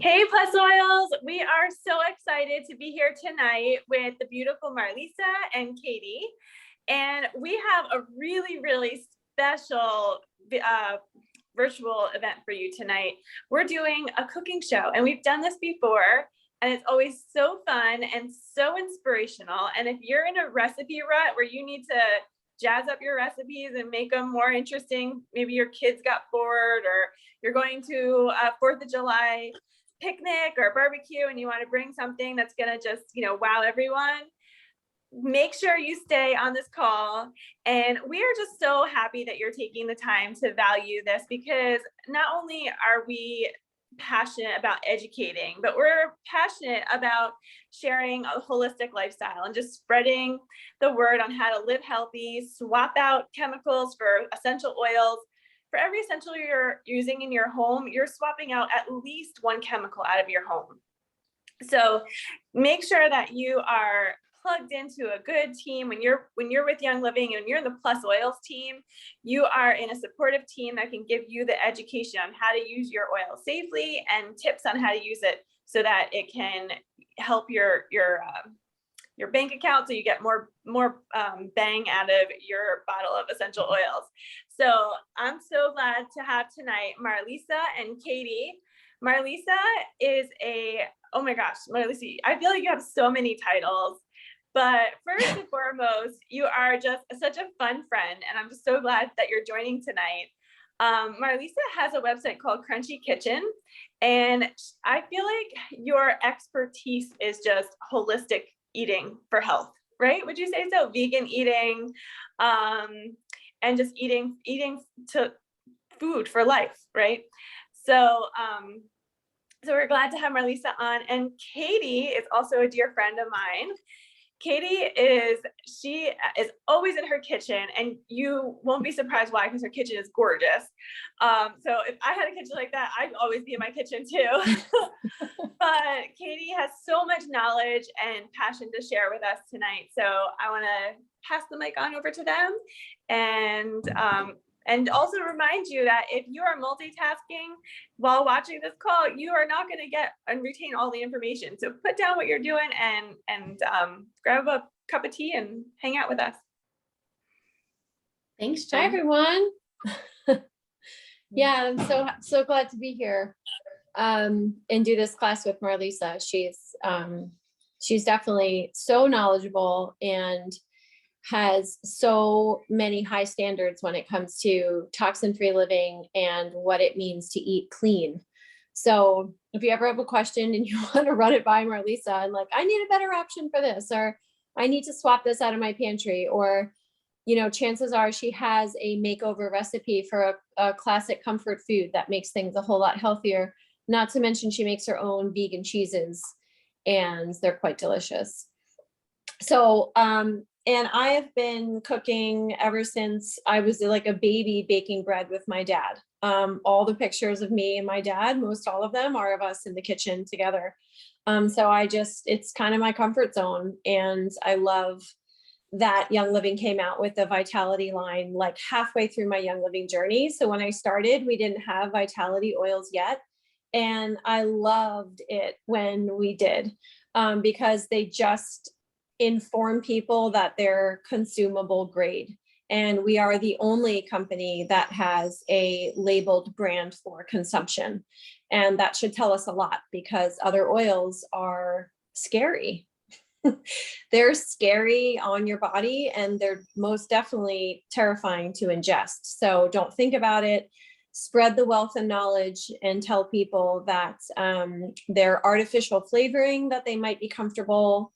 Hey, PlusOils! We are so excited to be here tonight with the beautiful Marlisa and Katie. And we have a really, really special virtual event for you tonight. We're doing a cooking show, and we've done this before, and it's always so fun and so inspirational. And if you're in a recipe rut where you need to jazz up your recipes and make them more interesting, maybe your kids got bored, or you're going to a 4th of July picnic or barbecue and you want to bring something that's going to just, wow everyone, make sure you stay on this call. And we are just so happy that you're taking the time to value this, because not only are we passionate about educating, but we're passionate about sharing a holistic lifestyle and just spreading the word on how to live healthy, swap out chemicals for essential oils. For every essential you're using in your home, you're swapping out at least one chemical out of your home. So make sure that you are plugged into a good team. When you're with Young Living and you're in the PlusOils team, you are in a supportive team that can give you the education on how to use your oil safely and tips on how to use it so that it can help your bank account, so you get more bang out of your bottle of essential oils. So I'm so glad to have tonight Marlisa and Katie. Marlisa is oh my gosh, Marlisa, I feel like you have so many titles, but first and foremost, you are just such a fun friend, and I'm just so glad that you're joining tonight. Marlisa has a website called Crunchy Kitchen, and I feel like your expertise is just holistic eating for health, right? Would you say so? Vegan eating, and just eating to food for life, right? So we're glad to have Marlisa on. And Katie is also a dear friend of mine. Katie is always in her kitchen, and you won't be surprised why, because her kitchen is gorgeous. So if I had a kitchen like that, I'd always be in my kitchen too. But Katie has so much knowledge and passion to share with us tonight. So I want to pass the mic on over to them, and also remind you that if you are multitasking while watching this call, you are not going to get and retain all the information. So put down what you're doing and grab a cup of tea and hang out with us. Thanks, Jen. Hi, everyone. Yeah, I'm so glad to be here and do this class with Marlisa. She's definitely so knowledgeable and has so many high standards when it comes to toxin-free living and what it means to eat clean. So if you ever have a question and you want to run it by Marlisa and like, I need a better option for this, or I need to swap this out of my pantry, or, chances are she has a makeover recipe for a classic comfort food that makes things a whole lot healthier. Not to mention she makes her own vegan cheeses, and they're quite delicious. So, and I have been cooking ever since I was like a baby, baking bread with my dad. All the pictures of me and my dad, most all of them, are of us in the kitchen together. So it's kind of my comfort zone. And I love that Young Living came out with the Vitality line like halfway through my Young Living journey. So when I started, we didn't have Vitality oils yet. And I loved it when we did, because they just inform people that they're consumable grade. And we are the only company that has a labeled brand for consumption. And that should tell us a lot, because other oils are scary. They're scary on your body, and they're most definitely terrifying to ingest. So don't think about it. Spread the wealth and knowledge and tell people that they're artificial flavoring that they might be comfortable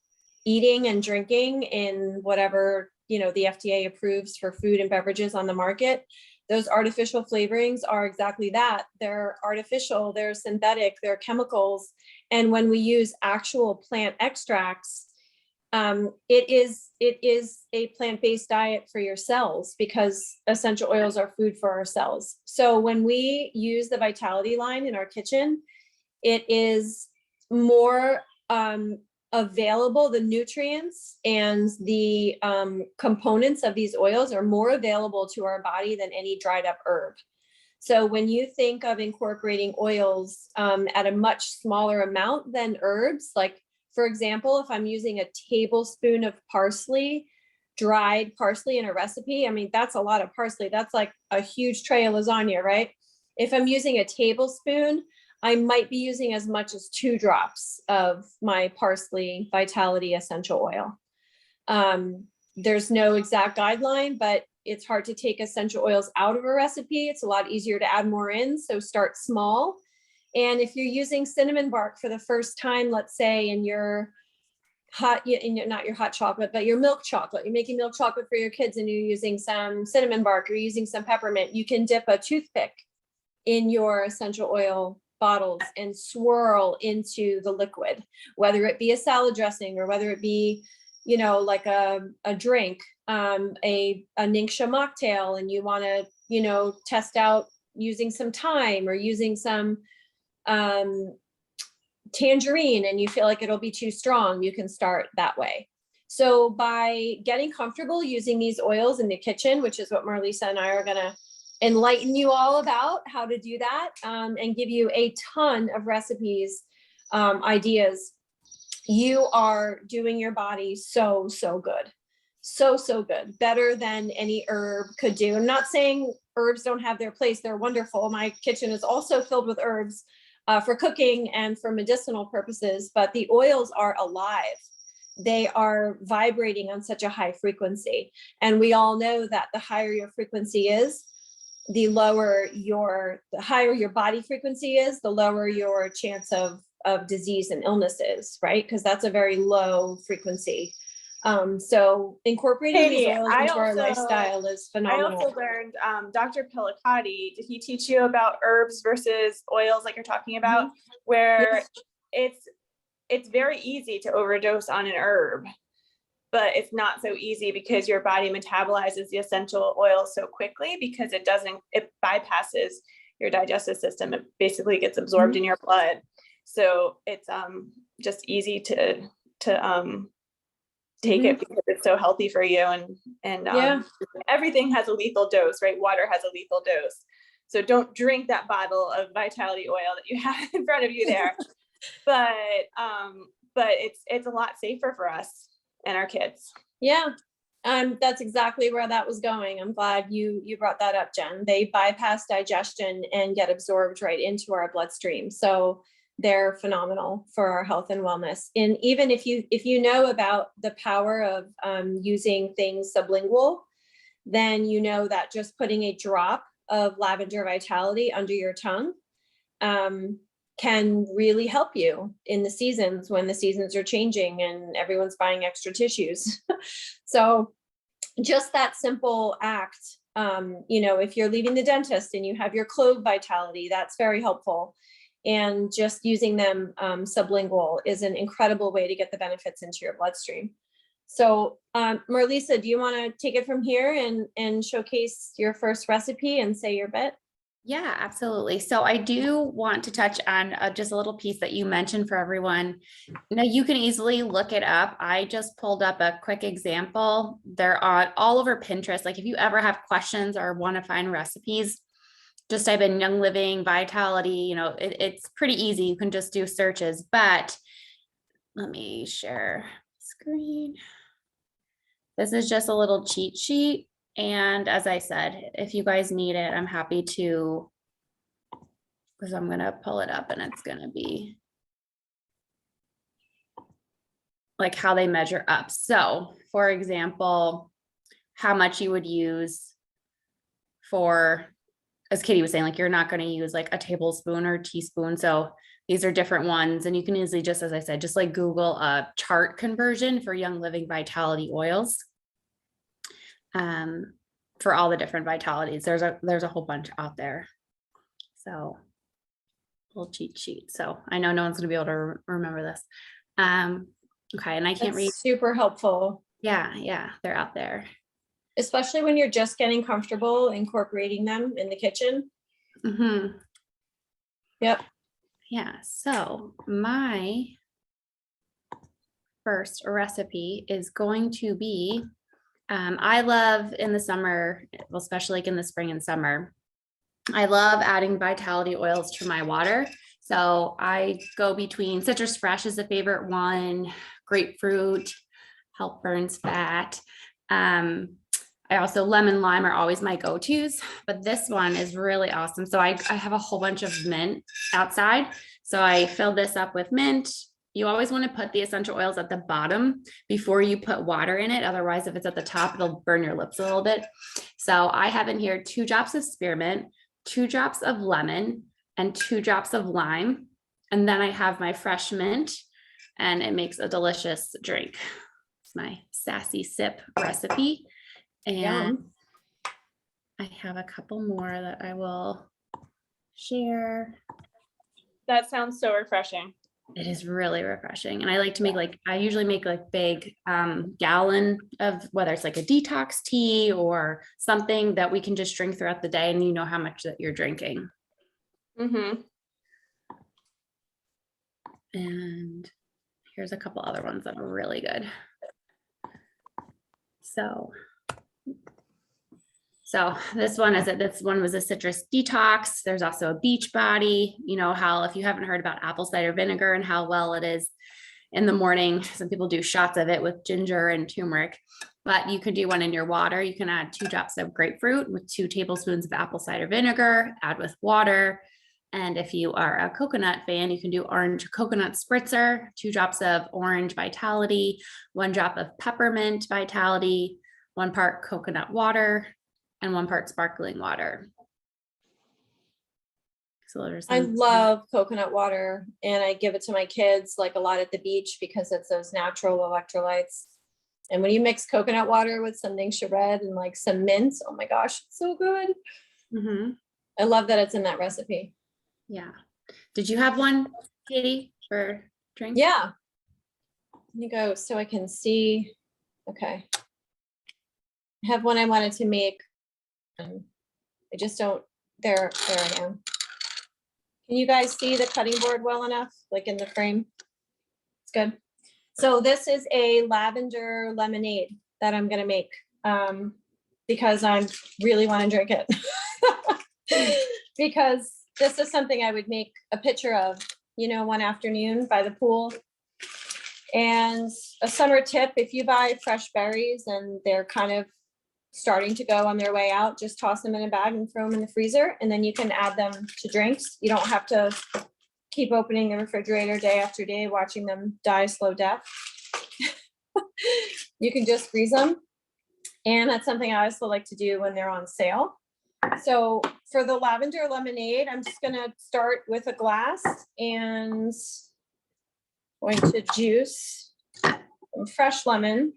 eating and drinking in whatever, the FDA approves for food and beverages on the market. Those artificial flavorings are exactly that. They're artificial, they're synthetic, they're chemicals. And when we use actual plant extracts, it is a plant-based diet for your cells, because essential oils are food for our cells. So when we use the Vitality line in our kitchen, it is more available. The nutrients and the components of these oils are more available to our body than any dried up herb. So when you think of incorporating oils at a much smaller amount than herbs, like for example, if I'm using a tablespoon of parsley, dried parsley in a recipe, I mean, that's a lot of parsley. That's like a huge tray of lasagna, right? If I'm using a tablespoon, I might be using as much as 2 drops of my parsley vitality essential oil. There's no exact guideline, but it's hard to take essential oils out of a recipe. It's a lot easier to add more in. So start small. And if you're using cinnamon bark for the first time, let's say in your not your hot chocolate, but your milk chocolate, you're making milk chocolate for your kids and you're using some cinnamon bark or using some peppermint, you can dip a toothpick in your essential oil bottles and swirl into the liquid, whether it be a salad dressing or whether it be, like a drink, a Ningxia mocktail, and you want to, test out using some thyme or using some tangerine and you feel like it'll be too strong, you can start that way. So by getting comfortable using these oils in the kitchen, which is what Marlisa and I are going to enlighten you all about how to do that, and give you a ton of recipes, ideas, you are doing your body so good. So good. Better than any herb could do. I'm not saying herbs don't have their place. They're wonderful. My kitchen is also filled with herbs for cooking and for medicinal purposes, but the oils are alive. They are vibrating on such a high frequency. And we all know that the higher your frequency is, the higher your body frequency is, the lower your chance of disease and illness is, right? Because that's a very low frequency. So incorporating these oils into our lifestyle is phenomenal. I also learned, Dr. Pillicati, did he teach you about herbs versus oils like you're talking about? Mm-hmm. Where yes. It's very easy to overdose on an herb, but it's not so easy because your body metabolizes the essential oil so quickly because it bypasses your digestive system. It basically gets absorbed in your blood. So it's just easy to take it because it's so healthy for you, and everything has a lethal dose, right? Water has a lethal dose. So don't drink that bottle of vitality oil that you have in front of you there. but it's a lot safer for us and our kids. Yeah. That's exactly where that was going. I'm glad you brought that up, Jen. They bypass digestion and get absorbed right into our bloodstream. So they're phenomenal for our health and wellness. And even if you know about the power of using things sublingual, then you know that just putting a drop of lavender vitality under your tongue can really help you in the seasons when the seasons are changing and everyone's buying extra tissues. So just that simple act, if you're leaving the dentist and you have your clove vitality, that's very helpful. And just using them sublingual is an incredible way to get the benefits into your bloodstream. So Marlisa, do you want to take it from here and showcase your first recipe and say your bit? Yeah, absolutely. So I do want to touch on just a little piece that you mentioned for everyone. Now you can easily look it up. I just pulled up a quick example. They're on all over Pinterest. Like if you ever have questions or want to find recipes, just type in Young Living, Vitality, it's pretty easy. You can just do searches, but let me share screen. This is just a little cheat sheet. And as I said, if you guys need it, I'm happy to, because I'm going to pull it up and it's going to be like how they measure up. So for example, how much you would use for, as Katie was saying, like you're not going to use like a tablespoon or teaspoon. So these are different ones. And you can easily just, as I said, just like Google a chart conversion for Young Living Vitality oils. For all the different vitalities, there's a whole bunch out there. So little cheat sheet. So I know no one's gonna be able to remember this. Okay, and I can't read. Super helpful. Yeah, they're out there. Especially when you're just getting comfortable incorporating them in the kitchen. Mm-hmm. Yep. Yeah, so my first recipe is going to be, I love in the summer, well, especially like in the spring and summer, I love adding vitality oils to my water. So I go between citrus fresh is a favorite one, grapefruit, help burns fat. I also lemon lime are always my go-tos, but this one is really awesome. So I have a whole bunch of mint outside. So I fill this up with mint. You always want to put the essential oils at the bottom before you put water in it. Otherwise, if it's at the top, it'll burn your lips a little bit. So I have in here 2 drops of spearmint, 2 drops of lemon, and 2 drops of lime. And then I have my fresh mint, and it makes a delicious drink. It's my sassy sip recipe. And Yum. I have a couple more that I will share. That sounds so refreshing. It is really refreshing. And I like to make I usually make like big gallon of whether it's like a detox tea or something that we can just drink throughout the day and you know how much that you're drinking. Mm-hmm. And here's a couple other ones that are really good. So this one was a citrus detox. There's also a beach body. You know how if you haven't heard about apple cider vinegar and how well it is in the morning, some people do shots of it with ginger and turmeric, but you could do one in your water. You can add 2 drops of grapefruit with 2 tablespoons of apple cider vinegar, add with water. And if you are a coconut fan, you can do orange coconut spritzer, 2 drops of orange vitality, 1 drop of peppermint vitality, 1 part coconut water, and 1 part sparkling water. So I love coconut water, and I give it to my kids like a lot at the beach because it's those natural electrolytes. And when you mix coconut water with some Ningxia Red and like some mint, oh my gosh, it's so good. Mm-hmm. I love that it's in that recipe. Yeah. Did you have one, Katie, for drink? Yeah. Let me go so I can see. Okay. I have one I wanted to make. I just don't, there I am. Can you guys see the cutting board well enough, like in the frame? It's good. So this is a lavender lemonade that I'm gonna make because I really want to drink it. Because this is something I would make a picture of, you know, one afternoon by the pool. And a summer tip, if you buy fresh berries and they're kind of starting to go on their way out, just toss them in a bag and throw them in the freezer, and then you can add them to drinks. You don't have to keep opening the refrigerator day after day, watching them die a slow death. You can just freeze them. And that's something I also like to do when they're on sale. So for the lavender lemonade, I'm just gonna start with a glass and going to juice some fresh lemon.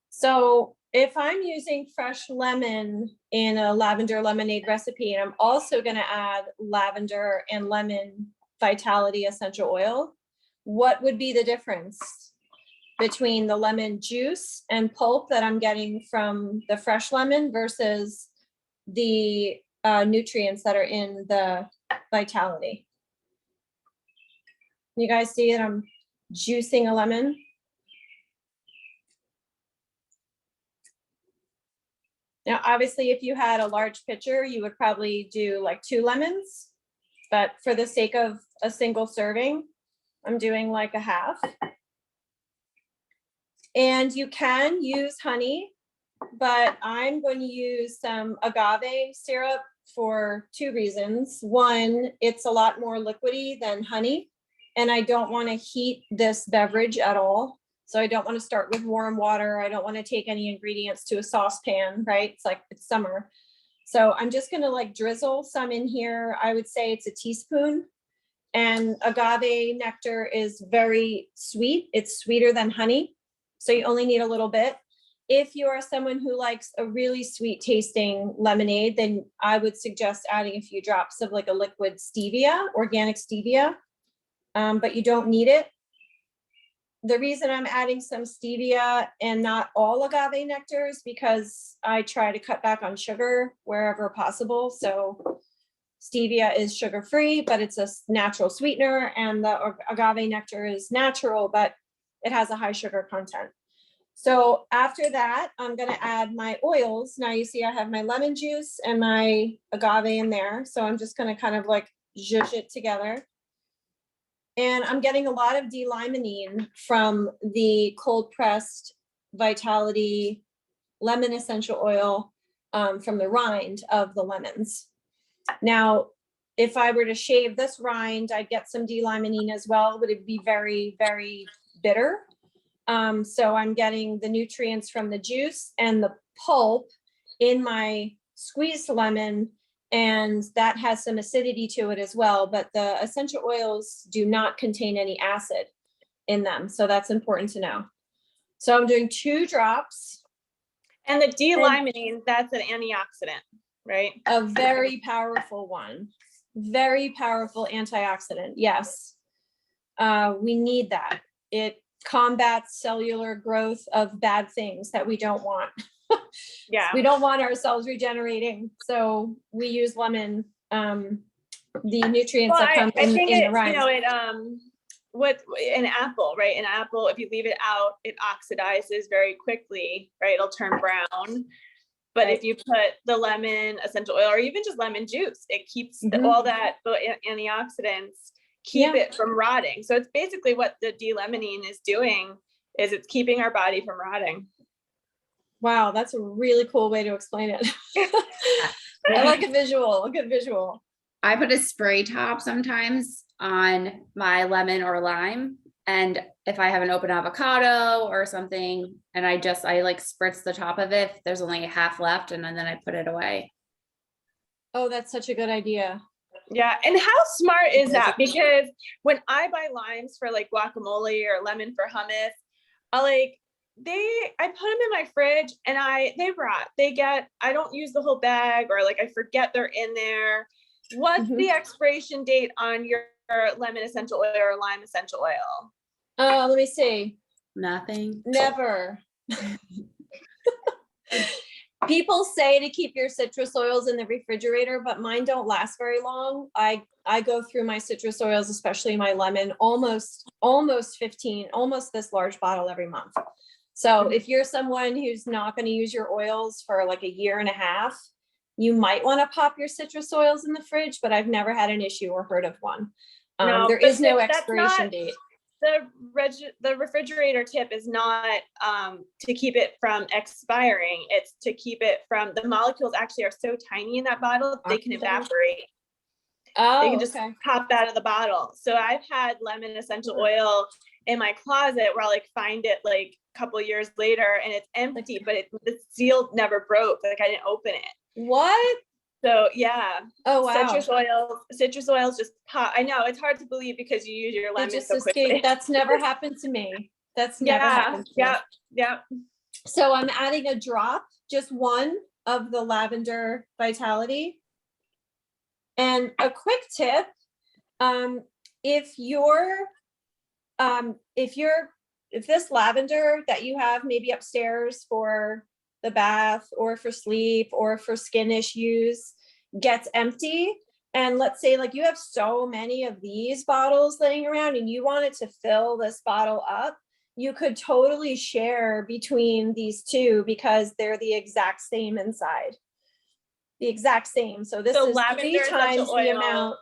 So if I'm using fresh lemon in a lavender lemonade recipe, and I'm also going to add lavender and lemon vitality essential oil, what would be the difference between the lemon juice and pulp that I'm getting from the fresh lemon versus the nutrients that are in the vitality? You guys see that I'm juicing a lemon? Now, obviously, if you had a large pitcher, you would probably do like 2 lemons, but for the sake of a single serving, I'm doing like a half. And you can use honey, but I'm going to use some agave syrup for 2 reasons. One, it's a lot more liquidy than honey, and I don't want to heat this beverage at all. So I don't want to start with warm water. I don't want to take any ingredients to a saucepan, right? It's like it's summer. So I'm just going to like drizzle some in here. I would say it's a teaspoon. And agave nectar is very sweet. It's sweeter than honey. So you only need a little bit. If you are someone who likes a really sweet tasting lemonade, then I would suggest adding a few drops of like a liquid stevia, organic stevia, but you don't need it. The reason I'm adding some stevia and not all agave nectar is because I try to cut back on sugar wherever possible. So stevia is sugar-free, but it's a natural sweetener, and the agave nectar is natural, but it has a high sugar content. So after that, I'm gonna add my oils. Now you see I have my lemon juice and my agave in there. So I'm just gonna kind of like zhuzh it together. And I'm getting a lot of D-limonene from the cold pressed Vitality lemon essential oil from the rind of the lemons. Now, if I were to shave this rind, I'd get some D-limonene as well, but it'd be very, very bitter. So I'm getting the nutrients from the juice and the pulp in my squeezed lemon, and that has some acidity to it as well, but the essential oils do not contain any acid in them. So that's important to know. So I'm doing 2 drops. And the D-limonene, that's an antioxidant, right? A very powerful one, very powerful antioxidant. Yes. We need that. It combats cellular growth of bad things that we don't want. Yeah. We don't want our cells regenerating. So we use lemon, the nutrients that come in the rind. You know, what an apple, right? An apple, if you leave it out, it oxidizes very quickly, right? It'll turn brown. But if you put the lemon essential oil or even just lemon juice, it keeps all that antioxidants, keep it from rotting. So it's basically what the D-limonene is doing, is it's keeping our body from rotting. Wow, that's a really cool way to explain it. I like a visual, a good visual. I put a spray top sometimes on my lemon or lime. And if I have an open avocado or something, and I like spritz the top of it, there's only half left, and then I put it away. Oh, that's such a good idea. Yeah. And how smart is that? Because when I buy limes for like guacamole or lemon for hummus, I put them in my fridge and they rot. I don't use the whole bag, or like I forget they're in there. What's the expiration date on your lemon essential oil or lime essential oil? Let me see. Nothing. Never. People say to keep your citrus oils in the refrigerator, but mine don't last very long. I go through my citrus oils, especially my lemon, almost 15, almost this large bottle every month. So if you're someone who's not going to use your oils for like a year and a half, you might want to pop your citrus oils in the fridge, but I've never had an issue or heard of one. There is no expiration date. The refrigerator tip is not to keep it from expiring. It's to keep it from, the molecules actually are so tiny in that bottle, they can evaporate. They can just pop out of the bottle. So I've had lemon essential oil in my closet where I'll like find it like a couple of years later and it's empty, but the seal never broke. Like I didn't open it. What? So yeah. Oh wow. Citrus oils just pop. I know it's hard to believe because you use your lemon so quickly. That's never happened to me. That's never happened to me. Yeah. So I'm adding a drop, just one of the lavender Vitality. And a quick tip, if this lavender that you have maybe upstairs for the bath or for sleep or for skin issues gets empty, and let's say like you have so many of these bottles laying around and you wanted to fill this bottle up, you could totally share between these two because they're the exact same inside. The exact same. So this is 3 times the amount.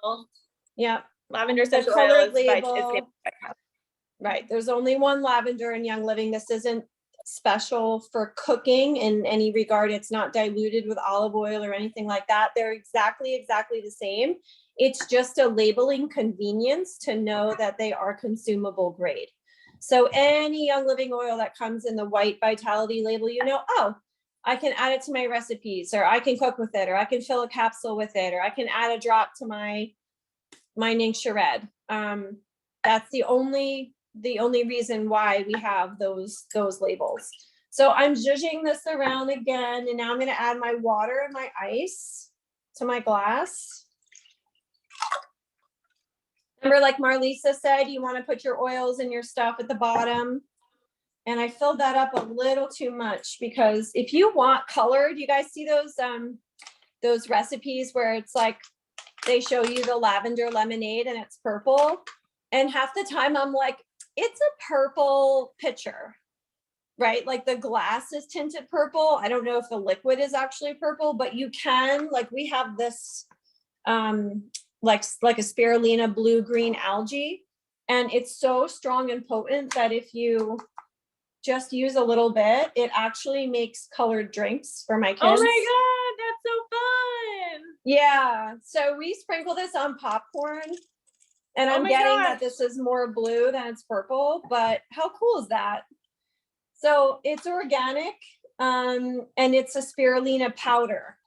Yeah. Lavender essential colored oil label. Right. There's only one lavender in Young Living. This isn't special for cooking in any regard. It's not diluted with olive oil or anything like that. They're exactly the same. It's just a labeling convenience to know that they are consumable grade. So any Young Living oil that comes in the white Vitality label, oh, I can add it to my recipes, or I can cook with it, or I can fill a capsule with it, or I can add a drop to my Ningxia Red. That's the only reason why we have those labels. So I'm zhuzhing this around again, and now I'm going to add my water and my ice to my glass. Remember, like Marlisa said, you want to put your oils and your stuff at the bottom. And I filled that up a little too much because if you want colored, you guys see those recipes where it's like they show you the lavender lemonade and it's purple. And half the time I'm like, it's a purple pitcher. right? Like the glass is tinted purple. I don't know if the liquid is actually purple, but you can, like we have this, like a spirulina blue-green algae. And it's so strong and potent that if you just use a little bit, it actually makes colored drinks for my kids. Oh my God, that's so fun. Yeah, so we sprinkle this on popcorn. And Oh I'm my getting gosh. that this is more blue than it's purple, but how cool is that? So it's organic, and it's a spirulina powder.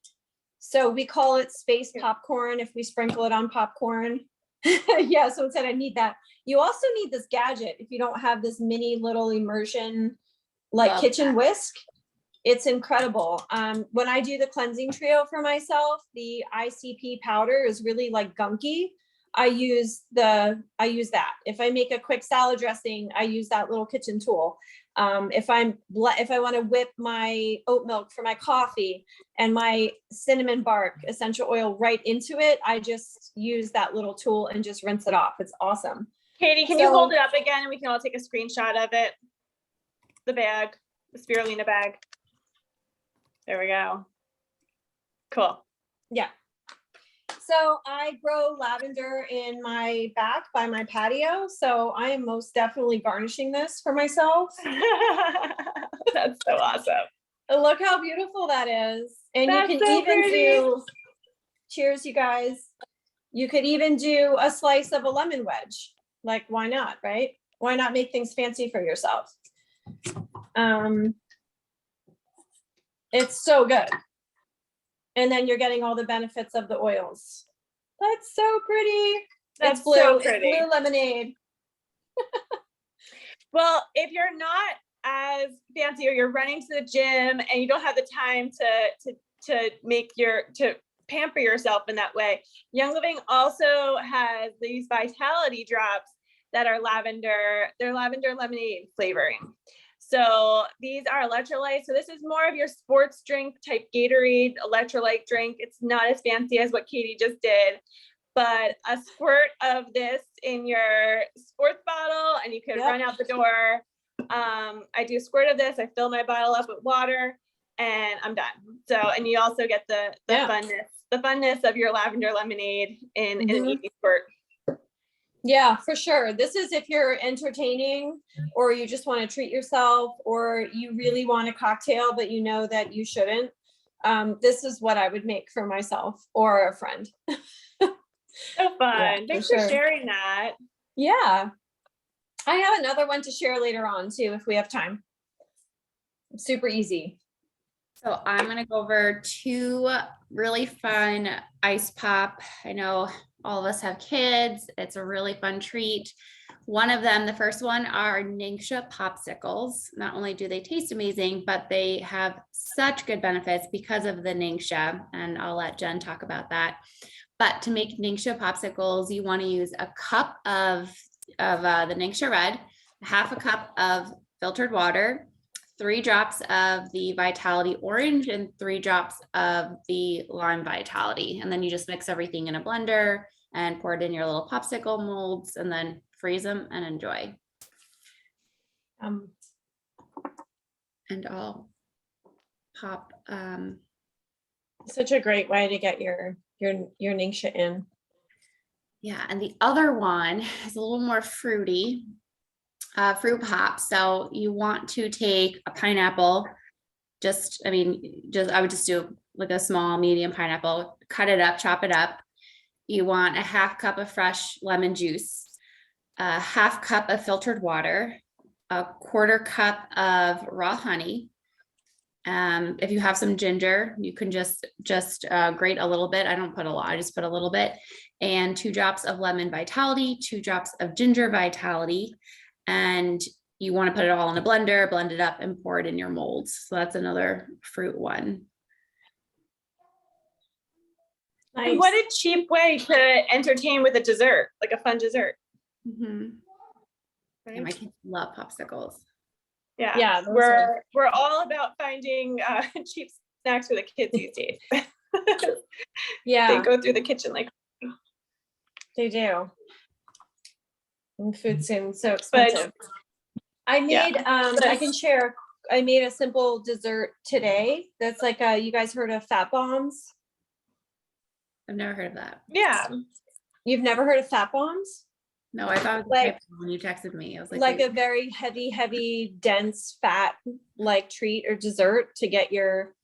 So we call it space popcorn if we sprinkle it on popcorn. Yeah, so instead I need that. You also need this gadget if you don't have this mini little immersion like Love kitchen that. whisk. It's incredible. When I do the cleansing trio for myself, the ICP powder is really like gunky. I use that. If I make a quick salad dressing, I use that little kitchen tool. If I want to whip my oat milk for my coffee and my cinnamon bark essential oil right into it, I just use that little tool and just rinse it off. It's awesome. Katie, can you hold it up again and we can all take a screenshot of it? The bag, the spirulina bag. There we go. Cool. Yeah. So I grow lavender in my back by my patio. So I am most definitely garnishing this for myself. That's so awesome. Look how beautiful that is. And That's you can so even pretty. do, cheers, you guys. You could even do a slice of a lemon wedge. Like, why not, right? Why not make things fancy for yourself? It's so good. And then you're getting all the benefits of the oils. That's so pretty. That's It's blue. so It's pretty. blue lemonade. Well, if you're not as fancy or you're running to the gym and you don't have the time to pamper yourself in that way, Young Living also has these vitality drops that are lavender. They're lavender lemonade flavoring. So these are electrolytes. So this is more of your sports drink type Gatorade electrolyte drink. It's not as fancy as what Katie just did, but a squirt of this in your sports bottle and you can run out the door. I do a squirt of this. I fill my bottle up with water and I'm done. So, and you also get the funness of your lavender lemonade in an easy squirt. Yeah, for sure. This is if you're entertaining or you just want to treat yourself or you really want a cocktail, but you know that you shouldn't. This is what I would make for myself or a friend. So fun. Yeah, Thanks for for sure. sharing that. Yeah. I have another one to share later on too, if we have time. Super easy. So I'm going to go over two really fun ice pop. I know all of us have kids. It's a really fun treat. One of them, the first one, are Ningxia popsicles. Not only do they taste amazing, but they have such good benefits because of the Ningxia, and I'll let Jen talk about that. But to make Ningxia popsicles, you want to use a cup of the Ningxia Red, half a cup of filtered water, 3 drops of the Vitality Orange, and 3 drops of the Lime Vitality. And then you just mix everything in a blender and pour it in your little popsicle molds and then freeze them and enjoy. And I'll pop. Such a great way to get your Ningxia in. Yeah, and the other one is a little more fruity, fruit pop. So you want to take a pineapple, I would just do like a small, medium pineapple, cut it up, chop it up. You want a half cup of fresh lemon juice, a half cup of filtered water, a quarter cup of raw honey. If you have some ginger, you can just grate a little bit. I don't put a lot, I just put a little bit, and 2 drops of lemon vitality, 2 drops of ginger vitality. And you want to put it all in a blender, blend it up and pour it in your molds. So that's another fruit one. Nice. And what a cheap way to entertain with a dessert, like a fun dessert. Mm-hmm. Right? Yeah, my kids love popsicles. Yeah, we're all about finding cheap snacks for the kids these days. Yeah, they go through the kitchen like they do. And food seems so expensive. I made I can share I made a simple dessert today. That's like you guys heard of fat bombs? I've never heard of that. Yeah. You've never heard of fat bombs? No, I thought it was Like- a typo when you texted me. I was like, Like wait. a very heavy, dense fat like treat or dessert to get your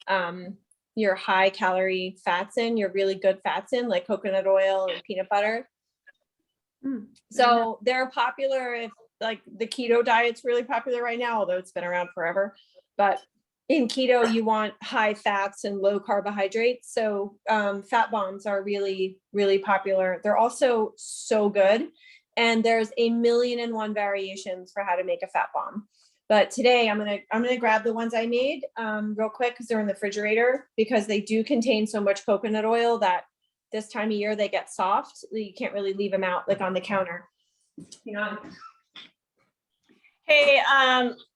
high calorie fats in, your really good fats in, like coconut oil and peanut butter. Hmm. So they're popular if like the keto diet's really popular right now, although it's been around forever. But in keto, you want high fats and low carbohydrates. So fat bombs are really, really popular. They're also so good. And there's 1,000,001 variations for how to make a fat bomb. But today I'm gonna grab the ones I made real quick because they're in the refrigerator, because they do contain so much coconut oil that this time of year they get soft. You can't really leave them out like on the counter. You know. Hey,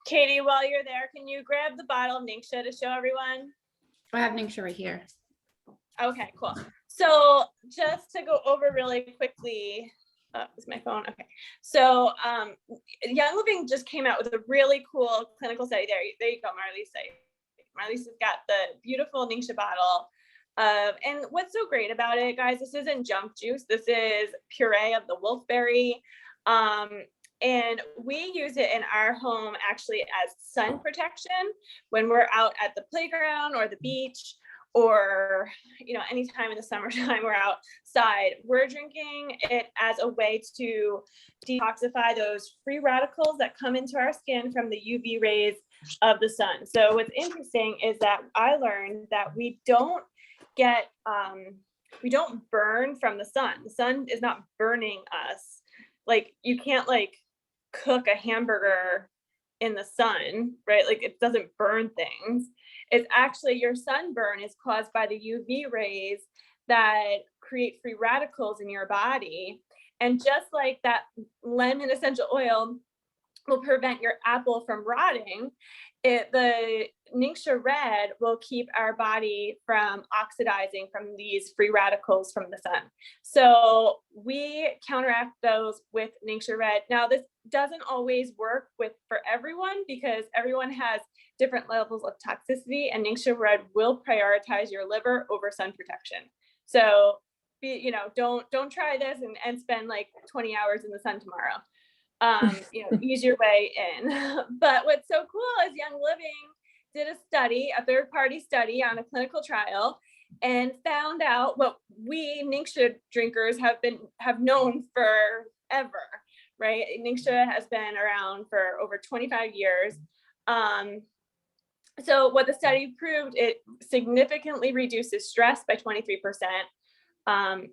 Katie, while you're there, can you grab the bottle of Ningxia to show everyone? I have Ningxia right here. Okay, cool. So just to go over really quickly, is my phone? Okay. So Young Living just came out with a really cool clinical study. There you go, Marlisa. Marlisa's got the beautiful Ningxia bottle. And what's so great about it, guys, this isn't junk juice. This is puree of the wolfberry. And we use it in our home actually as sun protection when we're out at the playground or the beach, or, you know, anytime in the summertime we're outside. We're drinking it as a way to detoxify those free radicals that come into our skin from the UV rays of the sun. So what's interesting is that I learned that we don't burn from the sun. The sun is not burning us. Like, you can't like cook a hamburger in the sun, right? Like, it doesn't burn things. It's actually, your sunburn is caused by the UV rays that create free radicals in your body. And just like that lemon essential oil will prevent your apple from rotting, the Ningxia Red will keep our body from oxidizing from these free radicals from the sun. So we counteract those with Ningxia Red. Now, this doesn't always work for everyone, because everyone has different levels of toxicity, and Ningxia Red will prioritize your liver over sun protection. So, don't try this and spend like 20 hours in the sun tomorrow. Ease your way in. But what's so cool is Young Living did a study, a third-party study on a clinical trial, and found out what we Ningxia drinkers have known forever, right? Ningxia has been around for over 25 years. So what the study proved, it significantly reduces stress by 23%.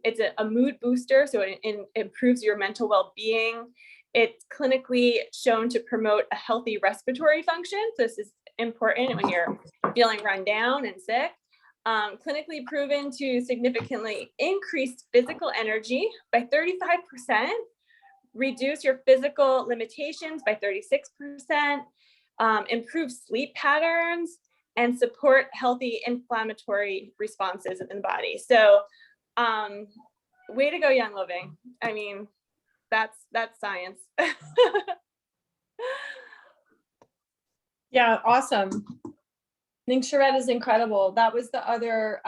It's a mood booster, so it improves your mental well-being. It's clinically shown to promote a healthy respiratory function. So this is important when you're feeling run down and sick. Clinically proven to significantly increase physical energy by 35%, reduce your physical limitations by 36%, improve sleep patterns, and support healthy inflammatory responses in the body. So way to go, Young Living. I mean, that's science. Yeah, awesome. Ningxia Red is incredible. That was the other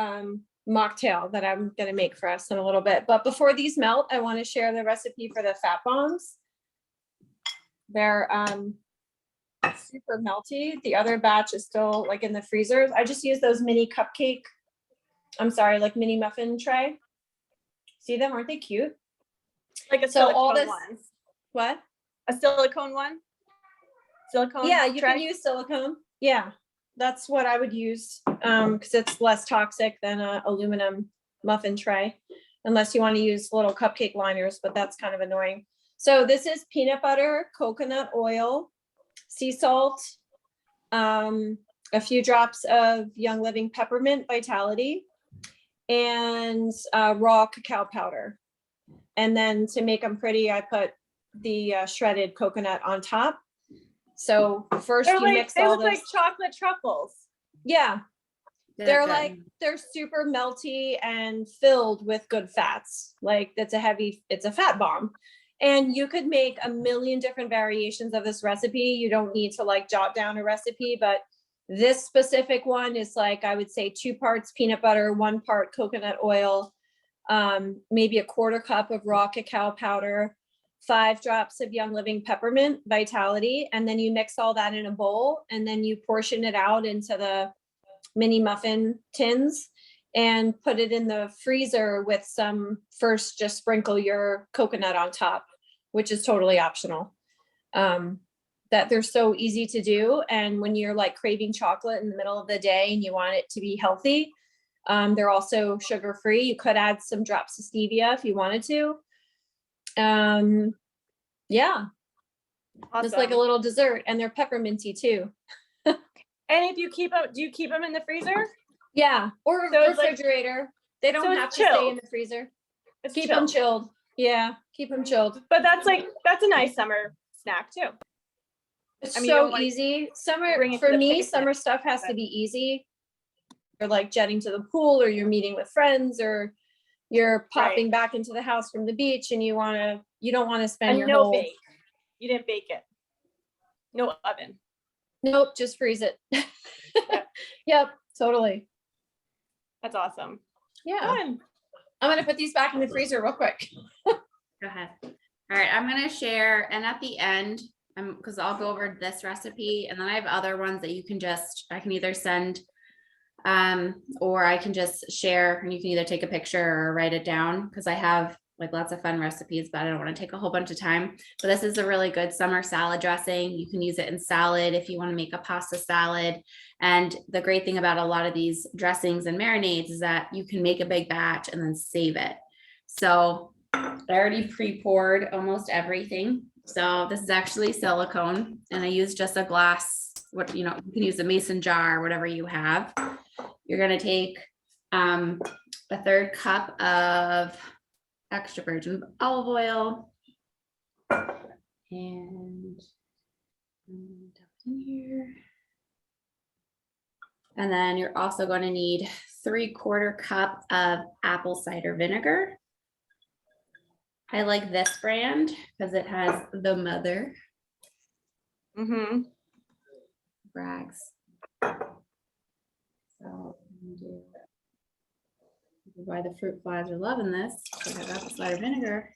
mocktail that I'm going to make for us in a little bit. But before these melt, I want to share the recipe for the fat bombs. They're super melty. The other batch is still like in the freezers. I just use those mini like mini muffin tray. See them? Aren't they cute? Like a So silicone one. What? A silicone one? Silicone? Yeah, you tray? can use silicone. Yeah, that's what I would use because it's less toxic than a aluminum muffin tray, unless you want to use little cupcake liners, but that's kind of annoying. So this is peanut butter, coconut oil, sea salt, a few drops of Young Living peppermint vitality, and raw cacao powder. And then to make them pretty, I put the shredded coconut on top. So first you mix all those. They look this. like chocolate truffles. Yeah, they're super melty and filled with good fats. Like it's a fat bomb. And you could make a million different variations of this recipe. You don't need to like jot down a recipe, but this specific one is like, I would say 2 parts peanut butter, 1 part coconut oil, maybe a 1/4 cup of raw cacao powder, 5 drops of Young Living peppermint vitality. And then you mix all that in a bowl, and then you portion it out into the mini muffin tins and put it in the freezer with some, first just sprinkle your coconut on top, which is totally optional. That they're so easy to do. And when you're like craving chocolate in the middle of the day and you want it to be healthy, they're also sugar-free. You could add some drops of stevia if you wanted to. Yeah, just like a Awesome. little dessert, and they're pepperminty too. And if you keep them, do you keep them in the freezer? Yeah, or So it's like- refrigerator. They don't so it's have to stay in chilled. the freezer. It's Keep them chilled. chilled. Yeah, keep them chilled. But that's a nice summer snack too. It's I mean, you don't so wanna easy. Summer, bring it to for the me, picnic, summer stuff has to but- be easy. You're like jetting to the pool, or you're meeting with friends, or you're popping back into the house from the beach, and you don't want to spend And your no whole, bake. You didn't bake it. No oven. nope, just freeze it. Yep, totally. That's awesome. Yeah. Fun. I'm gonna put these back in the freezer real quick. Go ahead. All right, I'm gonna share, and at the end, because I'll go over this recipe, and then I have other ones that I can either send, or I can just share, and you can either take a picture or write it down, because I have like lots of fun recipes, but I don't want to take a whole bunch of time. But this is a really good summer salad dressing. You can use it in salad if you want to make a pasta salad. And the great thing about a lot of these dressings and marinades is that you can make a big batch and then save it. So I already pre-poured almost everything. So this is actually silicone, and I use just a glass, you can use a mason jar, whatever you have. You're going to take a 1/3 cup of extra virgin olive oil, and dump it in here. And then you're also going to need 3/4 cup of apple cider vinegar. I like this brand because it has the mother Mm-hmm. brags. So why the fruit flies are loving this. I have apple cider vinegar.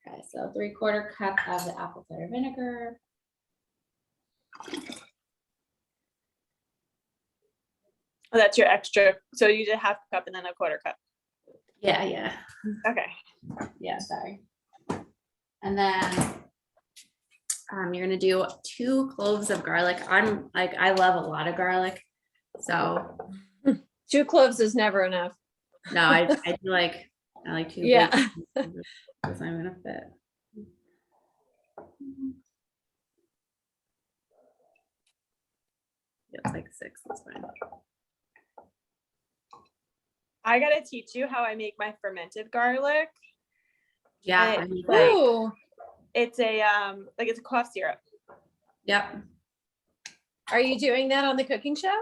Okay, so 3/4 cup of the apple cider vinegar. Oh, that's your extra. So you did 1/2 cup and then a 1/4 cup. Yeah. Okay. Yeah, sorry. And then you're gonna do 2 cloves of garlic. I love a lot of garlic. So 2 cloves is never enough. no, I like 2. Yeah. Because I'm gonna fit. Yeah, like 6, that's fine. I gotta teach you how I make my fermented garlic. Yeah. And I need like- that. Ooh, It's a it's a cough syrup. Yep. are you doing that on the cooking show?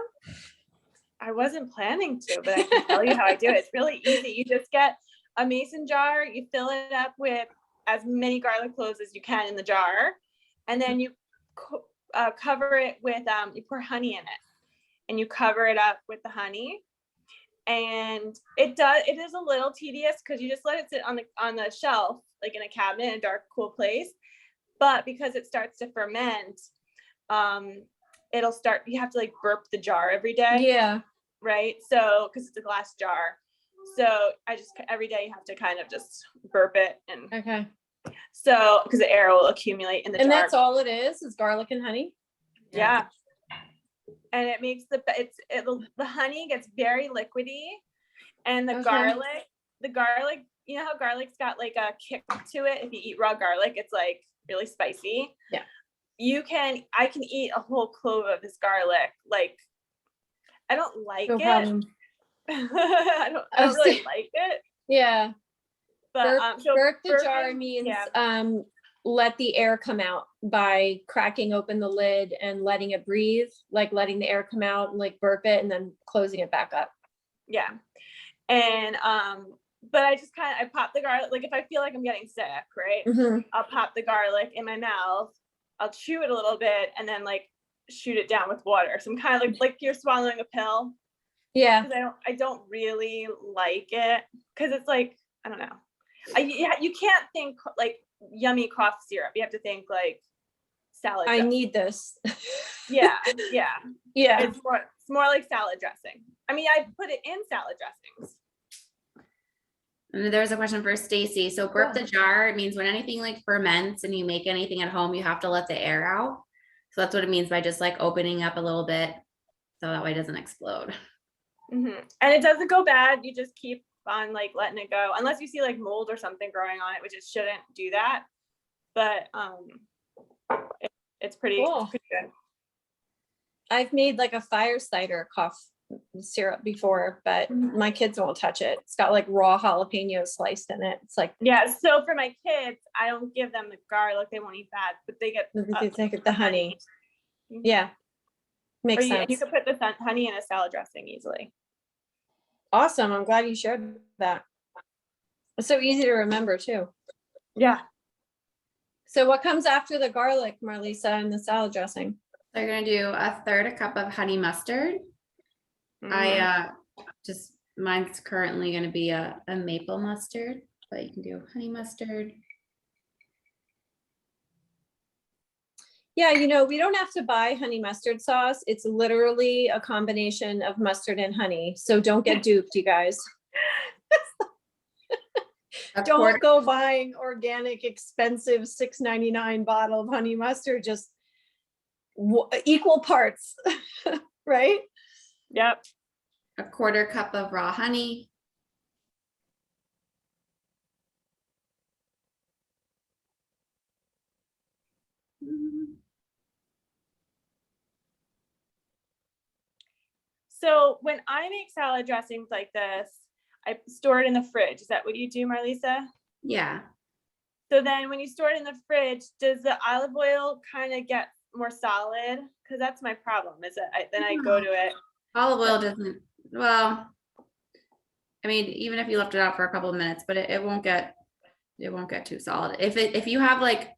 I wasn't planning to, but I can tell you how I do it. It's really easy. You just get a mason jar, you fill it up with as many garlic cloves as you can in the jar, and then you cover it with you pour honey in it, and you cover it up with the honey. And it is a little tedious because you just let it sit on the shelf, like in a cabinet in a dark, cool place. But because it starts to ferment, you have to like burp the jar every day. Yeah. Right. So, because it's a glass jar. So every day you have to kind of just burp it. And Okay. so, because the air will accumulate in the And jar. that's all it is garlic and honey? Yeah. And it makes the honey gets very liquidy, and the garlic, you know how garlic's got like a kick to it. If you eat raw garlic, it's like really spicy. Yeah. I can eat a whole clove of this garlic. Like, I don't like No it. problem. I don't really like it. Yeah. But Burp the jar burping- means yeah. let the air come out by cracking open the lid and letting it breathe, like letting the air come out and like burp it and then closing it back up. Yeah. And but I just I pop the garlic. Like if I feel like I'm getting sick, right? Mhm. I'll pop the garlic in my mouth. I'll chew it a little bit and then like shoot it down with water. So I'm kind of like you're swallowing a pill. Yeah. Because I don't really like it because it's like, I don't know. You can't think like yummy cough syrup. You have to think like salad I dressing. need this. Yeah. Yeah. It's more like salad dressing. I mean, I put it in salad dressings. And there's a question for Stacy. So burp the jar, it means when anything like ferments and you make anything at home, you have to let the air out. So that's what it means by just like opening up a little bit so that way it doesn't explode. And it doesn't go bad. You just keep on like letting it go unless you see like mold or something growing on it, which it shouldn't do that. But it's pretty, Cool. pretty good. I've made like a fire cider cough syrup before, but my kids won't touch it. It's got like raw jalapeno sliced in it. It's like, yeah. So for my kids, I don't give them the garlic. They won't eat that, but they get the honey. Yeah. Makes sense. You can put the honey in a salad dressing easily. Awesome. I'm glad you shared that. It's so easy to remember too. Yeah. So what comes after the garlic, Marlisa, and the salad dressing? They're gonna do a third a cup of honey mustard. Mine's currently gonna be a maple mustard, but you can do honey mustard. Yeah, we don't have to buy honey mustard sauce. It's literally a combination of mustard and honey. So don't get duped, you guys. Don't go buying organic, expensive $6.99 bottle of honey mustard, just equal parts, right? Yep. A quarter cup of raw honey. So when I make salad dressings like this, I store it in the fridge. Is that what you do, Marlisa? Yeah. So then when you store it in the fridge, does the olive oil kind of get more solid? Because that's my problem, is that then I go to it. Olive oil doesn't, well, I mean, even if you left it out for a couple of minutes, but it won't get too solid. If you have like,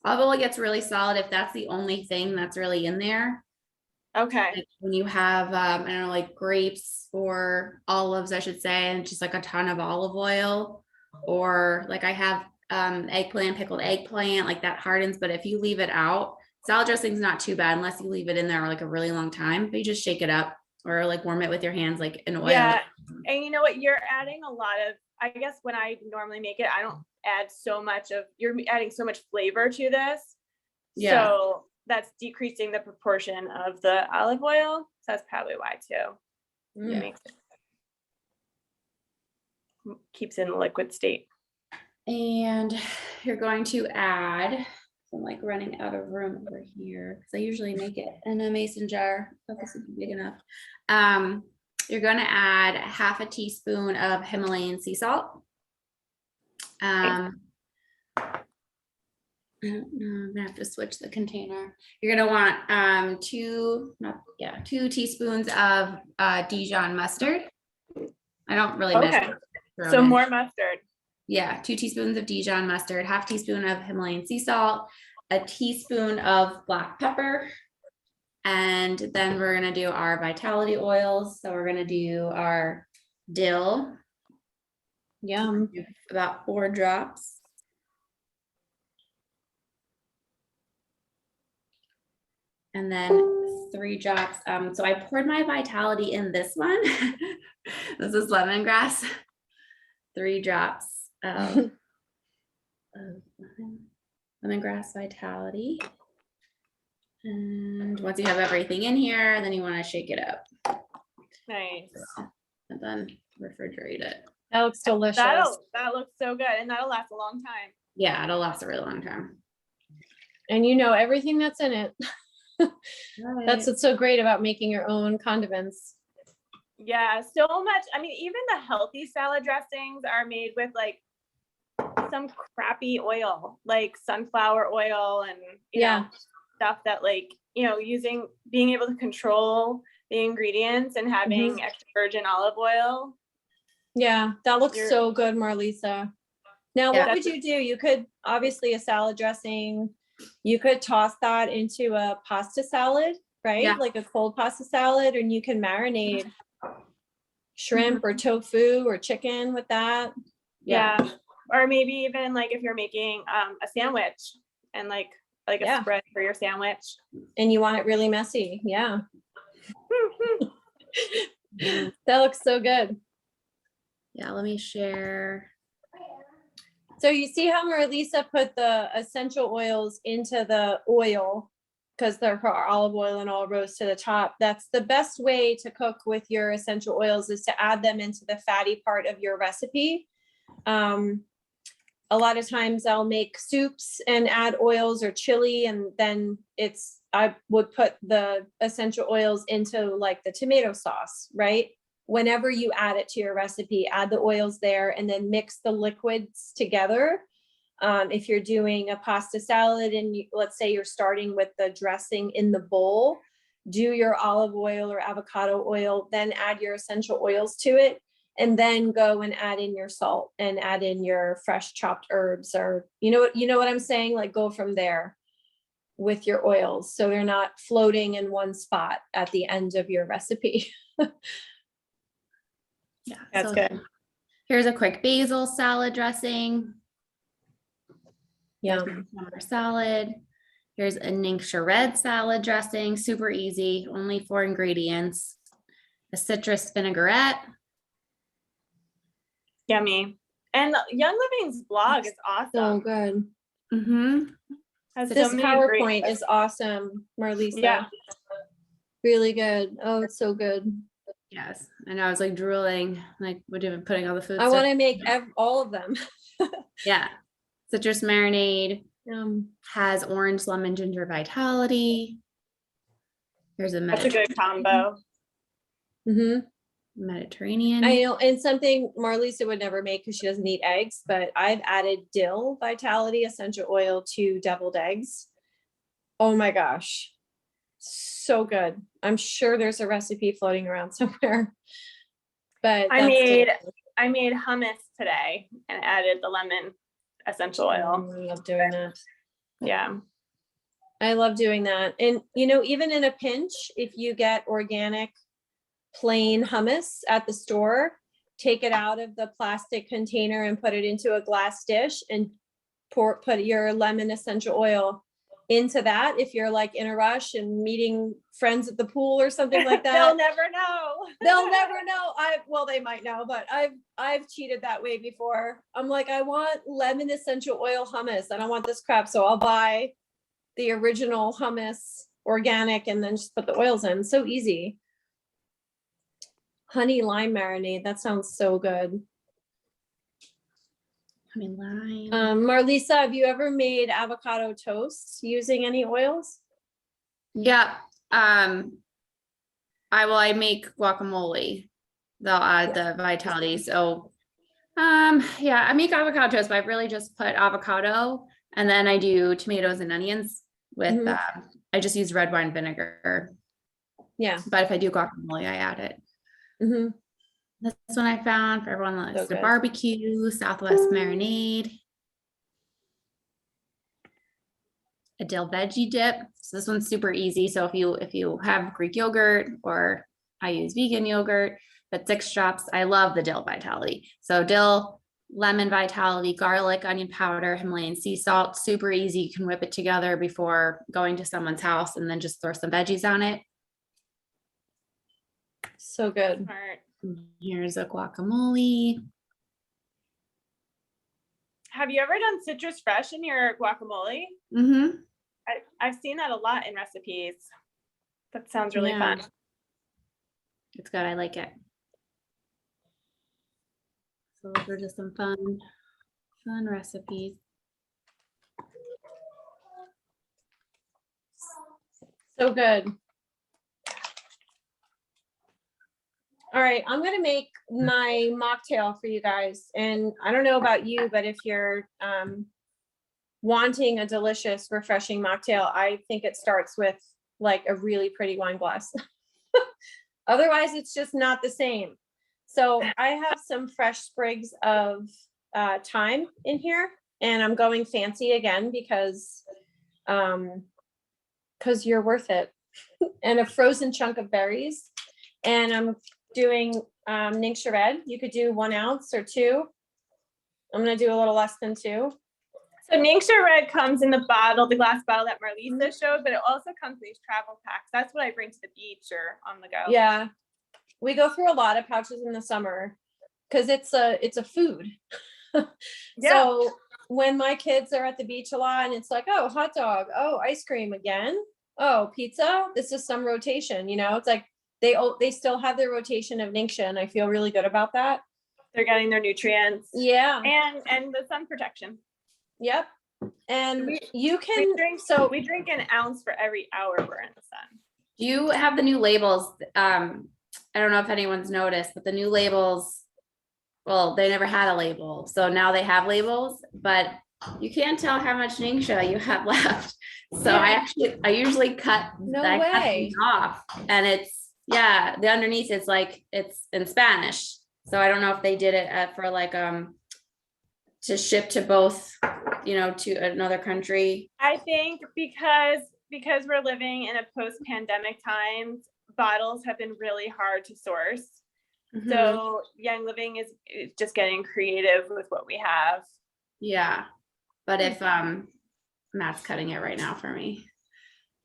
olive oil gets really solid if that's the only thing that's really in there. Okay. Like when you have, I don't know, like grapes or olives, I should say, and just like a ton of olive oil, or like I have pickled eggplant, like that hardens. But if you leave it out, salad dressing's not too bad unless you leave it in there like a really long time, but you just shake it up or like warm it with your hands, like in oil. Yeah. And you know what? You're adding a lot of, I guess when I normally make it, I don't add so much you're adding so much flavor to this. Yeah. So that's decreasing the proportion of the olive oil. So that's probably why too. Yeah. It keeps it in the liquid state. And you're going to add, I'm like running out of room over here because I usually make it in a mason jar. But this is big enough. You're going to add half a teaspoon of Himalayan sea salt. I don't know, I'm gonna have to switch the container. You're gonna want 2 teaspoons of Dijon mustard. I don't really measure. So more mustard. Yeah, 2 teaspoons of Dijon mustard, half teaspoon of Himalayan sea salt, a teaspoon of black pepper, and then we're gonna do our vitality oils. So we're gonna do our dill. Yum. About 4 drops. And then 3 drops. So I poured my vitality in this one. This is lemongrass. 3 drops of lemongrass vitality. And once you have everything in here, then you want to shake it up. Nice. And then refrigerate it. That looks delicious. That looks so good, and that'll last a long time. Yeah, it'll last a really long time. And everything that's in it. That's what's so great about making your own condiments. Yeah, so much. I mean, even the healthy salad dressings are made with like some crappy oil, like sunflower oil and you know, stuff that like, being able to control the ingredients and having extra virgin olive oil Yeah, that looks You're- so good, Marlisa. Now, Yeah. what would you do? You could obviously a salad dressing. You could toss that into a pasta salad, right? Yeah. Like a cold pasta salad, and you can marinate shrimp or tofu or chicken with that. Yeah. Or maybe even like if you're making a sandwich and like a Yeah. spread for your sandwich. And you want it really messy. Yeah. That looks so good. Yeah, let me share. So you see how Marlisa put the essential oils into the oil because they're her olive oil and all rose to the top. That's the best way to cook with your essential oils, is to add them into the fatty part of your recipe. A lot of times I'll make soups and add oils or chili, and then I would put the essential oils into like the tomato sauce, right? Whenever you add it to your recipe, add the oils there and then mix the liquids together. If you're doing a pasta salad and let's say you're starting with the dressing in the bowl, do your olive oil or avocado oil, then add your essential oils to it, and then go and add in your salt and add in your fresh chopped herbs, or you know what I'm saying? Like go from there with your oils so they're not floating in one spot at the end of your recipe. Yeah, That's so good. here's a quick basil salad dressing. Yeah. Here's my summer salad. Here's a Ningxia red salad dressing, super easy, only 4 ingredients. A citrus vinaigrette. Yummy. And Young Living's blog is So awesome. good. Mm-hmm. Has This so many great- PowerPoint is awesome, Marlisa. Yeah. Really good. Oh, it's so good. Yes, I know. I was like drooling, like what have been putting all the food I stuff. want to make all of them. Yeah, citrus marinade Um, has orange, lemon, ginger vitality. Here's a That's a good combo. mhm. Mediterranean. I know, and something Marlisa would never make because she doesn't eat eggs, but I've added dill vitality essential oil to deviled eggs. Oh my gosh. So good. I'm sure there's a recipe floating around somewhere. But I that's made hummus today and added the lemon essential oil. I love doing that. Yeah. I love doing that. And even in a pinch, if you get organic plain hummus at the store, take it out of the plastic container and put it into a glass dish and put your lemon essential oil into that. If you're like in a rush and meeting friends at the pool or something like that, They'll never know. they'll never know. Well, they might know, but I've cheated that way before. I'm like, I want lemon essential oil hummus. I don't want this crap. So I'll buy the original hummus organic and then just put the oils in. So easy. Honey lime marinade. That sounds so good. Honey lime. Marlisa, have you ever made avocado toast using any oils? Yeah. I make guacamole. They'll add the vitality. So yeah, I make avocado toast, but I really just put avocado and then I do tomatoes and onions with I just use red wine vinegar. Yeah. But if I do guacamole, I add it. Mm-hmm. This one I found for everyone that likes So to good. barbecue, Southwest marinade. A dill veggie dip. So this one's super easy. So if you have Greek yogurt, or I use vegan yogurt, but 6 drops. I love the dill vitality. So dill, lemon vitality, garlic, onion powder, Himalayan sea salt, super easy. You can whip it together before going to someone's house and then just throw some veggies on it. So good. Smart. Here's a guacamole. Have you ever done citrus fresh in your guacamole? Mm-hmm. I've seen that a lot in recipes. That sounds really Yeah. fun. It's good. I like it. So those are just some fun recipes. So good. All right, I'm gonna make my mocktail for you guys. And I don't know about you, but if you're wanting a delicious, refreshing mocktail, I think it starts with like a really pretty wine glass. Otherwise, it's just not the same. So I have some fresh sprigs of thyme in here, and I'm going fancy again because you're worth it. And a frozen chunk of berries. And I'm doing Ningxia Red. You could do 1 ounce or 2. I'm gonna do a little less than 2. So Ningxia Red comes in the bottle, the glass bottle that Marlisa showed, but it also comes in these travel packs. That's what I bring to the beach or on the go. Yeah, we go through a lot of pouches in the summer because it's a food. So when my kids are at the beach a lot and it's like, oh, hot dog, oh, ice cream again, oh, pizza, this is some rotation, it's like they still have their rotation of Ningxia, and I feel really good about that. They're getting their nutrients. Yeah. And the sun protection. Yep. And we drink an ounce for every hour we're in the sun. Do you have the new labels? I don't know if anyone's noticed, but the new labels, well, they never had a label. So now they have labels, but you can't tell how much Ningxia you have left. So I usually cut things off, and the underneath is like, it's in Spanish. So I don't know if they did it for like, to ship to both, to another country. I think because we're living in a post-pandemic times, bottles have been really hard to source. Mm-hmm. So Young Living is just getting creative with what we have. Yeah. But if Matt's cutting it right now for me.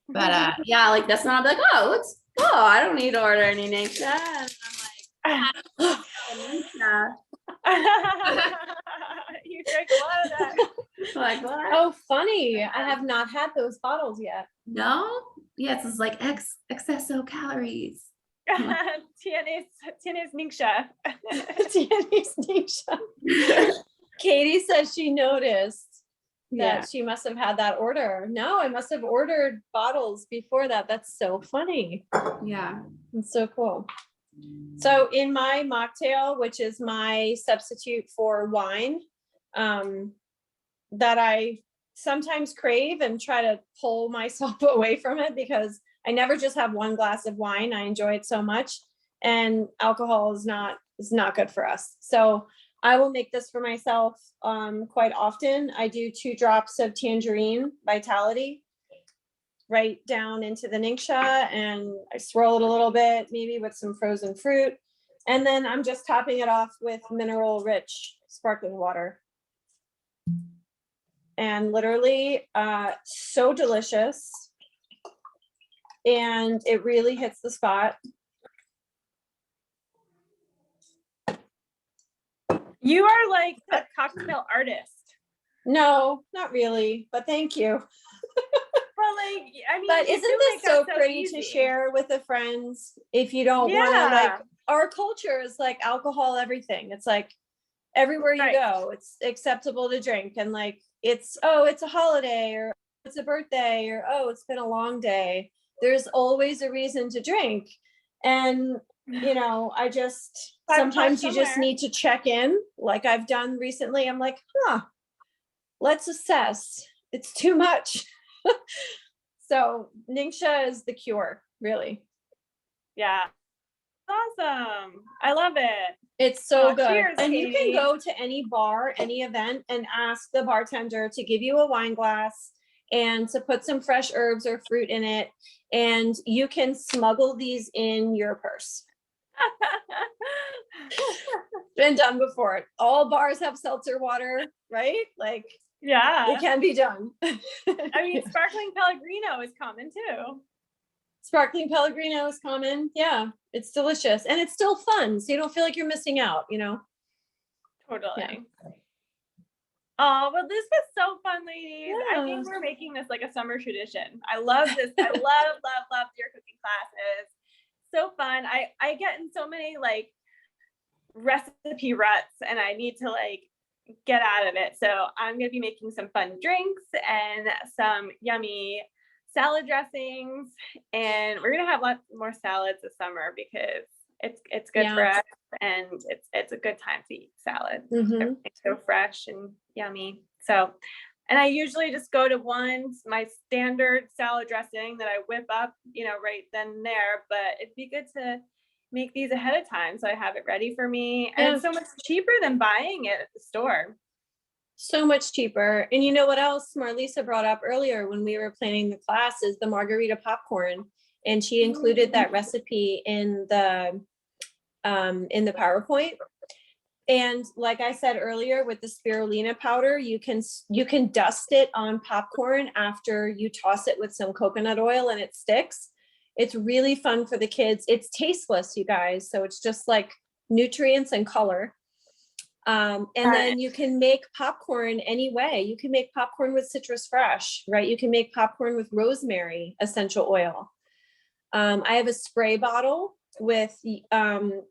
But like that's not like, I don't need to order any Ningxia. And I'm like, you drink a lot of that. Like what? Oh, funny. I have not had those bottles yet. No? Yes, it's like excesso calories. Tienes Ningxia. Tienes Ningxia. Katie says she noticed that she must have had that order. No, I must have ordered bottles before that. That's so funny. Yeah. It's so cool. So in my mocktail, which is my substitute for wine, that I sometimes crave and try to pull myself away from it because I never just have 1 glass of wine. I enjoy it so much, and alcohol is not good for us. So I will make this for myself quite often. I do 2 drops of tangerine vitality right down into the Ningxia, and I swirl it a little bit, maybe with some frozen fruit. And then I'm just topping it off with mineral rich sparkling water. And literally so delicious. And it really hits the spot. You are like a cocktail artist. No, not really, but thank you. But isn't this so pretty to share with the friends if you don't want to, like, our culture is like alcohol, everything. It's like everywhere you go, it's acceptable to drink. And like, it's a holiday, or it's a birthday, or, it's been a long day. There's always a reason to drink. And, I just, sometimes you just need to check in, like I've done recently. I'm like, let's assess. It's too much. So Ningxia is the cure, really. Yeah. Awesome. I love it. It's so good. Cheers, and Katie. You can go to any bar, any event, and ask the bartender to give you a wine glass and to put some fresh herbs or fruit in it. And you can smuggle these in your purse. Been done before. All bars have seltzer water, right? Like, it can be done. I mean, sparkling Pellegrino is common too. Sparkling Pellegrino is common. Yeah, it's delicious. And it's still fun. So you don't feel like you're missing out, Totally. Yeah. Oh, well, this was so fun, ladies. Yeah. I think we're making this like a summer tradition. I love this. I love your cooking classes. So fun. I get in so many like recipe ruts, and I need to like get out of it. So I'm going to be making some fun drinks and some yummy salad dressings, and we're going to have lots more salads this summer because it's good for us, and it's a good time to eat salad. Mm-hmm. Everything's so fresh and yummy. So, and I usually just go to my standard salad dressing that I whip up, right then and there, but it'd be good to make these ahead of time so I have it ready for me. And Yeah. it's so much cheaper than buying it at the store. So much cheaper. And you know what else Marlisa brought up earlier when we were planning the class is the margarita popcorn. And she included that recipe in the PowerPoint. And like I said earlier, with the spirulina powder, you can dust it on popcorn after you toss it with some coconut oil and it sticks. It's really fun for the kids. It's tasteless, you guys. So it's just like nutrients and color. And then you can make popcorn any way. You can make popcorn with citrus fresh, right? You can make popcorn with rosemary essential oil. I have a spray bottle with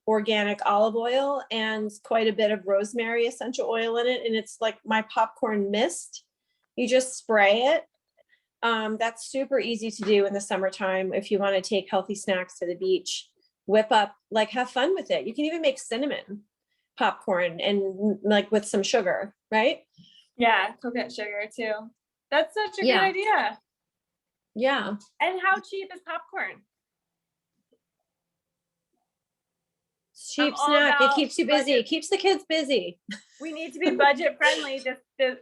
organic olive oil and quite a bit of rosemary essential oil in it. And it's like my popcorn mist. You just spray it. That's super easy to do in the summertime if you want to take healthy snacks to the beach. Whip up, like have fun with it. You can even make cinnamon popcorn and like with some sugar, right? Yeah, coconut sugar too. That's such a good idea. Yeah. And how cheap is popcorn? Cheap snack. It keeps you busy. It keeps the kids busy. We need to be budget friendly. This,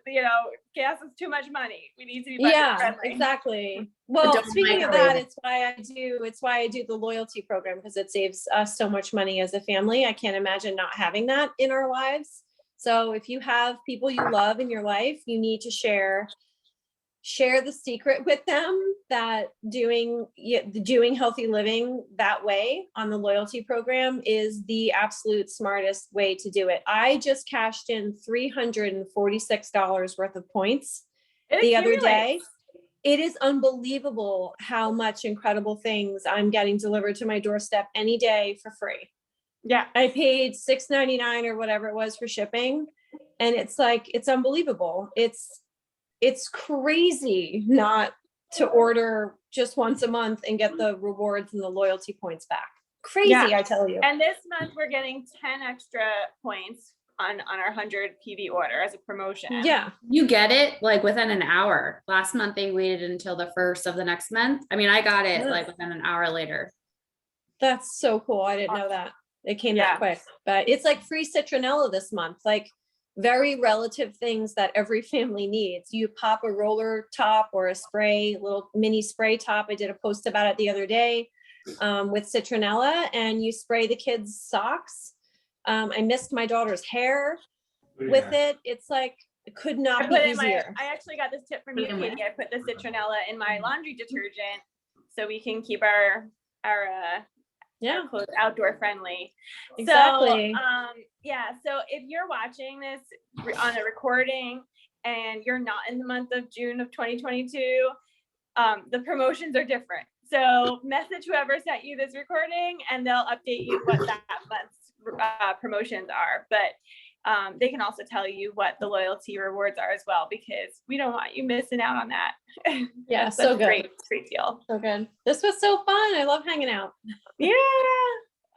you know, gas is too much money. We need to be budget friendly. Exactly. Well, speaking of that, it's why I do the loyalty program, because it saves us so much money as a family. I can't imagine not having that in our lives. So if you have people you love in your life, you need to share the secret with them that doing healthy living that way on the loyalty program is the absolute smartest way to do it. I just cashed in $346 worth of points the other day. It is unbelievable how much incredible things I'm getting delivered to my doorstep any day for free. Yeah. I paid $6.99 or whatever it was for shipping. And it's like, it's unbelievable. It's crazy not to order just once a month and get the rewards and the loyalty points back. Crazy, I tell you. And this month we're getting 10 extra points on our 100 PV order as a promotion. Yeah. You get it like within an hour. Last month they waited until the first of the next month. I mean, I got it like within an hour later. That's so cool. I didn't know that. It came that quick. But it's like free citronella this month. Like very relative things that every family needs. You pop a roller top or a spray, little mini spray top. I did a post about it the other day with citronella, and you spray the kids' socks. I missed my daughter's hair with it. It's like, it could not be easier. I actually got this tip from you, Katie. I put the citronella in my laundry detergent so we can keep our clothes outdoor friendly. Exactly. So if you're watching this on a recording and you're not in the month of June of 2022, the promotions are different. So message whoever sent you this recording and they'll update you what that month's promotions are. But they can also tell you what the loyalty rewards are as well, because we don't want you missing out on that. Yeah, so good. Great deal. So good. This was so fun. I love hanging out. Yeah.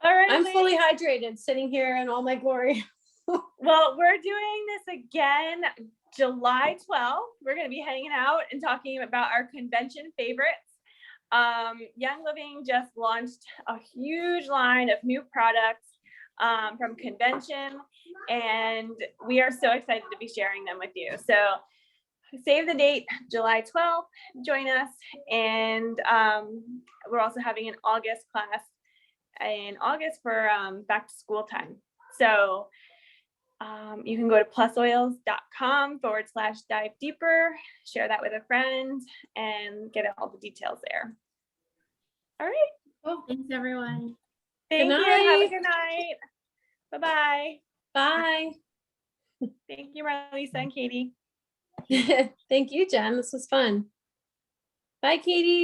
All right. I'm fully hydrated sitting here in all my glory. Well, we're doing this again July 12th. We're going to be hanging out and talking about our convention favorites. Young Living just launched a huge line of new products from convention, and we are so excited to be sharing them with you. So save the date, July 12th, join us. And we're also having an August class in August for back to school time. So you can go to plusoils.com/dive deeper, share that with a friend, and get all the details there. All right. Well, thanks everyone. Thank you. Have a good night. Bye-bye. Bye. Thank you, Marlisa and Katie. Thank you, Jen. This was fun. Bye, Katie.